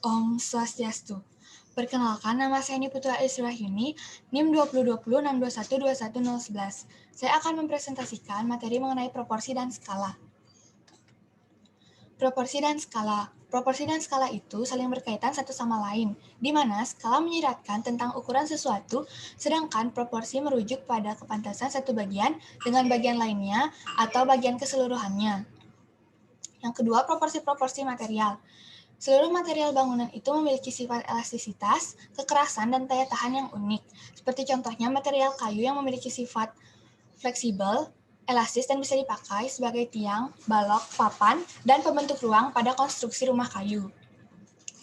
Om Swastiastu. Perkenalkan, nama saya Niputra Iswahyuni, NIM 202062121011. Saya akan mempresentasikan materi mengenai proporsi dan skala. Proporsi dan skala. Proporsi dan skala itu saling berkaitan satu sama lain, di mana skala menyiratkan tentang ukuran sesuatu, sedangkan proporsi merujuk pada kepantasan satu bagian dengan bagian lainnya atau bagian keseluruhannya. Yang kedua, proporsi-proporsi material. Seluruh material bangunan itu memiliki sifat elastisitas, kekerasan, dan daya tahan yang unik. Seperti contohnya material kayu yang memiliki sifat fleksibel, elastis, dan bisa dipakai sebagai tiang, balok, papan, dan pembentuk ruang pada konstruksi rumah kayu.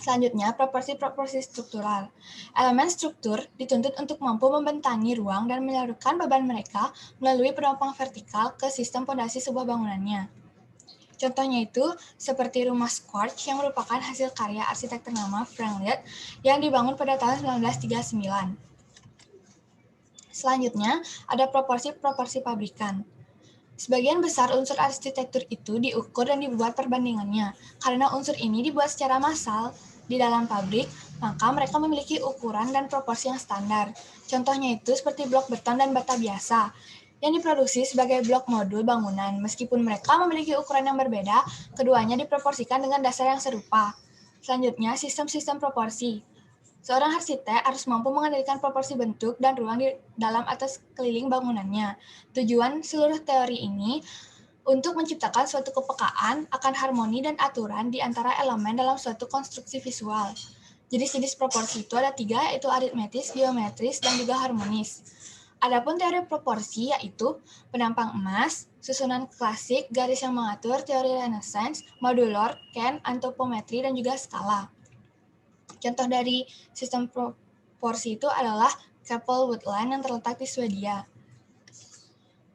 Selanjutnya, proporsi-proporsi struktural. Elemen struktur dituntut untuk mampu membentangi ruang dan menyalurkan beban mereka melalui penopang vertikal ke sistem fondasi sebuah bangunannya. Contohnya itu seperti rumah Squarch yang merupakan hasil karya arsitek ternama Frank Lloyd yang dibangun pada tahun 1939. Selanjutnya, ada proporsi-proporsi pabrikan. Sebagian besar unsur arsitektur itu diukur dan dibuat perbandingannya. Karena unsur ini dibuat secara massal di dalam pabrik, maka mereka memiliki ukuran dan proporsi yang standar. Contohnya itu seperti blok beton dan bata biasa yang diproduksi sebagai blok modul bangunan. Meskipun mereka memiliki ukuran yang berbeda, keduanya diproporsikan dengan dasar yang serupa. Selanjutnya, sistem-sistem proporsi. Seorang arsitek harus mampu mengendalikan proporsi bentuk dan ruang di dalam atau sekeliling bangunannya. Tujuan seluruh teori ini untuk menciptakan suatu kepekaan akan harmoni dan aturan di antara elemen dalam suatu konstruksi visual. Jenis-jenis proporsi itu ada 3, yaitu aritmetis, geometris, dan juga harmonis. Adapun teori proporsi yaitu penampang emas, susunan klasik, garis yang mengatur, teori Renaissance, modulor, Kent, antropometri, dan juga skala. Contoh dari sistem proporsi itu adalah Keppel Woodland yang terletak di Swedia.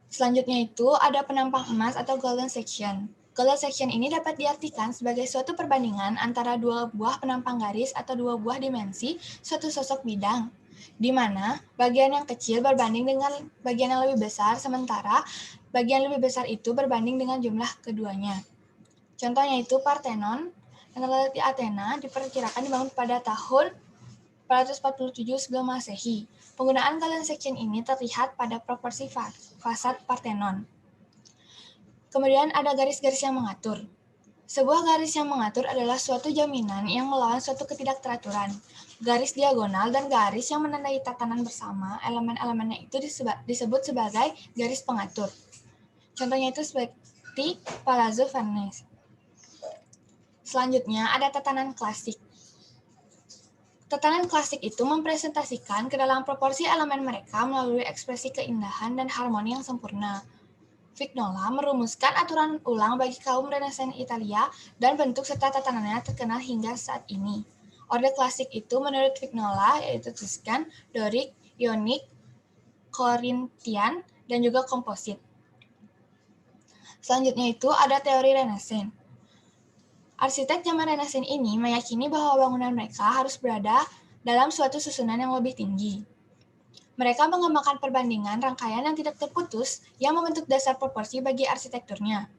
Selanjutnya itu ada penampang emas atau golden section. Golden section ini dapat diartikan sebagai suatu perbandingan antara dua buah penampang garis atau dua buah dimensi suatu sosok bidang, di mana bagian yang kecil berbanding dengan bagian yang lebih besar, sementara bagian lebih besar itu berbanding dengan jumlah keduanya. Contohnya itu Parthenon yang terletak di Athena diperkirakan dibangun pada tahun 447 sebelum Masehi. Penggunaan golden section ini terlihat pada proporsi fasad Parthenon. Kemudian ada garis-garis yang mengatur. Sebuah garis yang mengatur adalah suatu jaminan yang melawan suatu ketidakteraturan. Garis diagonal dan garis yang menandai tatanan bersama elemen-elemennya itu disebut sebagai garis pengatur. Contohnya itu seperti Palazzo Farnese. Selanjutnya ada tatanan klasik. Tatanan klasik itu mempresentasikan ke dalam proporsi elemen mereka melalui ekspresi keindahan dan harmoni yang sempurna. Vignola merumuskan aturan ulang bagi kaum Renaissance Italia dan bentuk serta tatanannya terkenal hingga saat ini. Orde klasik itu menurut Vignola yaitu Tuscan, Doric, Ionic, Corinthian, dan juga komposit. Selanjutnya itu ada teori Renaissance. Arsitek zaman Renaissance ini meyakini bahwa bangunan mereka harus berada dalam suatu susunan yang lebih tinggi. Mereka mengembangkan perbandingan rangkaian yang tidak terputus yang membentuk dasar proporsi bagi arsitekturnya.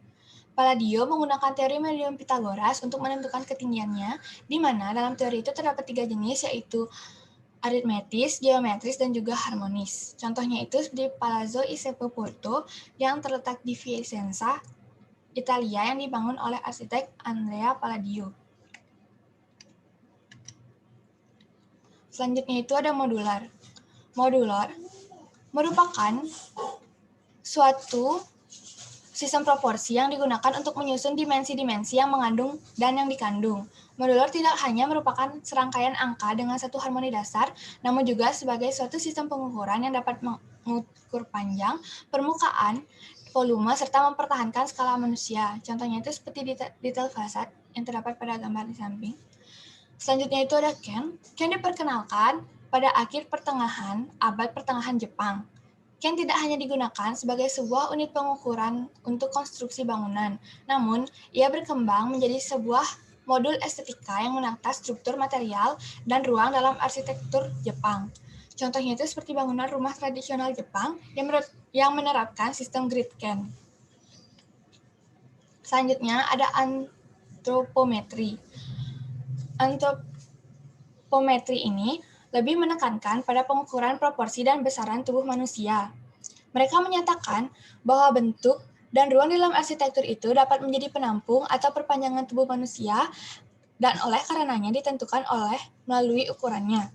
Palladio menggunakan teori medium Pythagoras untuk menentukan ketinggiannya, di mana dalam teori itu terdapat 3 jenis, yaitu aritmetis, geometris, dan juga harmonis. Contohnya itu seperti Palazzo Isepo Porto yang terletak di Vicenza, Italia yang dibangun oleh arsitek Andrea Palladio. Selanjutnya itu ada modular. Modular merupakan suatu sistem proporsi yang digunakan untuk menyusun dimensi-dimensi yang mengandung dan yang dikandung. Modular tidak hanya merupakan serangkaian angka dengan satu harmoni dasar, namun juga sebagai suatu sistem pengukuran yang dapat mengukur panjang, permukaan, volume, serta mempertahankan skala manusia. Contohnya itu seperti detail fasad yang terdapat pada gambar di samping. Selanjutnya itu ada Ken. Ken diperkenalkan pada akhir abad pertengahan Jepang. Ken tidak hanya digunakan sebagai sebuah unit pengukuran untuk konstruksi bangunan, namun ia berkembang menjadi sebuah modul estetika yang menata struktur material dan ruang dalam arsitektur Jepang. Contohnya itu seperti bangunan rumah tradisional Jepang yang menerapkan sistem grid Ken. Selanjutnya ada antropometri. Antropometri ini lebih menekankan pada pengukuran proporsi dan besaran tubuh manusia. Mereka menyatakan bahwa bentuk dan ruang di dalam arsitektur itu dapat menjadi penampung atau perpanjangan tubuh manusia dan oleh karenanya ditentukan melalui ukurannya.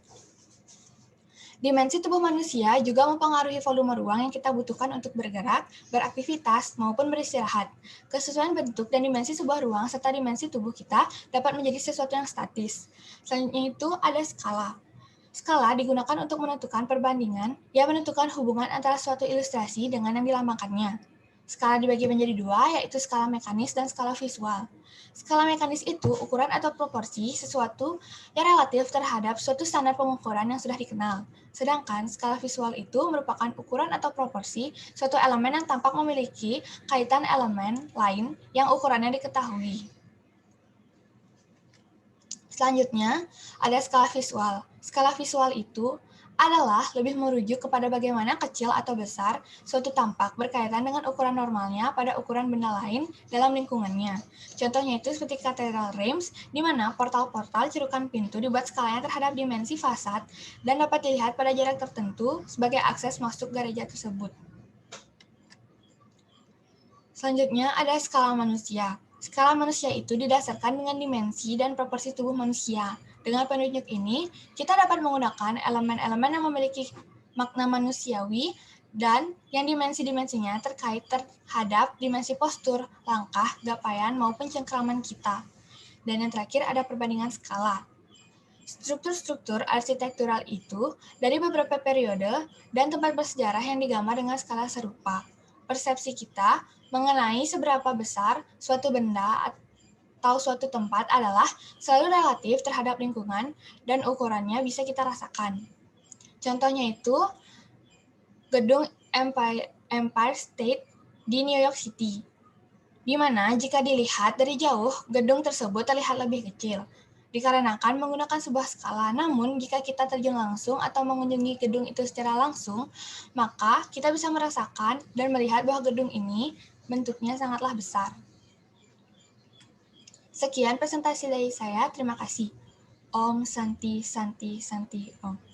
Dimensi tubuh manusia juga mempengaruhi volume ruang yang kita butuhkan untuk bergerak, beraktivitas, maupun beristirahat. Kesesuaian bentuk dan dimensi sebuah ruang serta dimensi tubuh kita dapat menjadi sesuatu yang statis. Selanjutnya itu ada skala. Skala digunakan untuk menentukan perbandingan yang menentukan hubungan antara suatu ilustrasi dengan yang dilambangkannya. Skala dibagi menjadi dua, yaitu skala mekanis dan skala visual. Skala mekanis itu ukuran atau proporsi sesuatu yang relatif terhadap suatu standar pengukuran yang sudah dikenal. Sedangkan skala visual itu merupakan ukuran atau proporsi suatu elemen yang tampak memiliki kaitan elemen lain yang ukurannya diketahui. Selanjutnya, ada skala visual. Skala visual itu adalah lebih merujuk kepada bagaimana kecil atau besar suatu tampak berkaitan dengan ukuran normalnya pada ukuran benda lain dalam lingkungannya. Contohnya itu seperti Cathedral Reims, di mana portal-portal cerukan pintu dibuat skalanya terhadap dimensi fasad dan dapat dilihat pada jarak tertentu sebagai akses masuk gereja tersebut. Selanjutnya ada skala manusia. Skala manusia itu didasarkan dengan dimensi dan proporsi tubuh manusia. Dengan penunjuk ini, kita dapat menggunakan elemen-elemen yang memiliki makna manusiawi dan yang dimensi-dimensinya terkait terhadap dimensi postur, langkah, gapaian, maupun cengkraman kita. Dan yang terakhir ada perbandingan skala. Struktur-struktur arsitektural itu dari beberapa periode dan tempat bersejarah yang digambar dengan skala serupa. Persepsi kita mengenai seberapa besar suatu benda atau suatu tempat adalah selalu relatif terhadap lingkungan dan ukurannya bisa kita rasakan. Contohnya itu gedung Empire State di New York City, di mana jika dilihat dari jauh, gedung tersebut terlihat lebih kecil, dikarenakan menggunakan sebuah skala. Namun, jika kita terjun langsung atau mengunjungi gedung itu secara langsung, maka kita bisa merasakan dan melihat bahwa gedung ini bentuknya sangatlah besar. Sekian presentasi dari saya, terima kasih. Om Santi Santi Santi Om.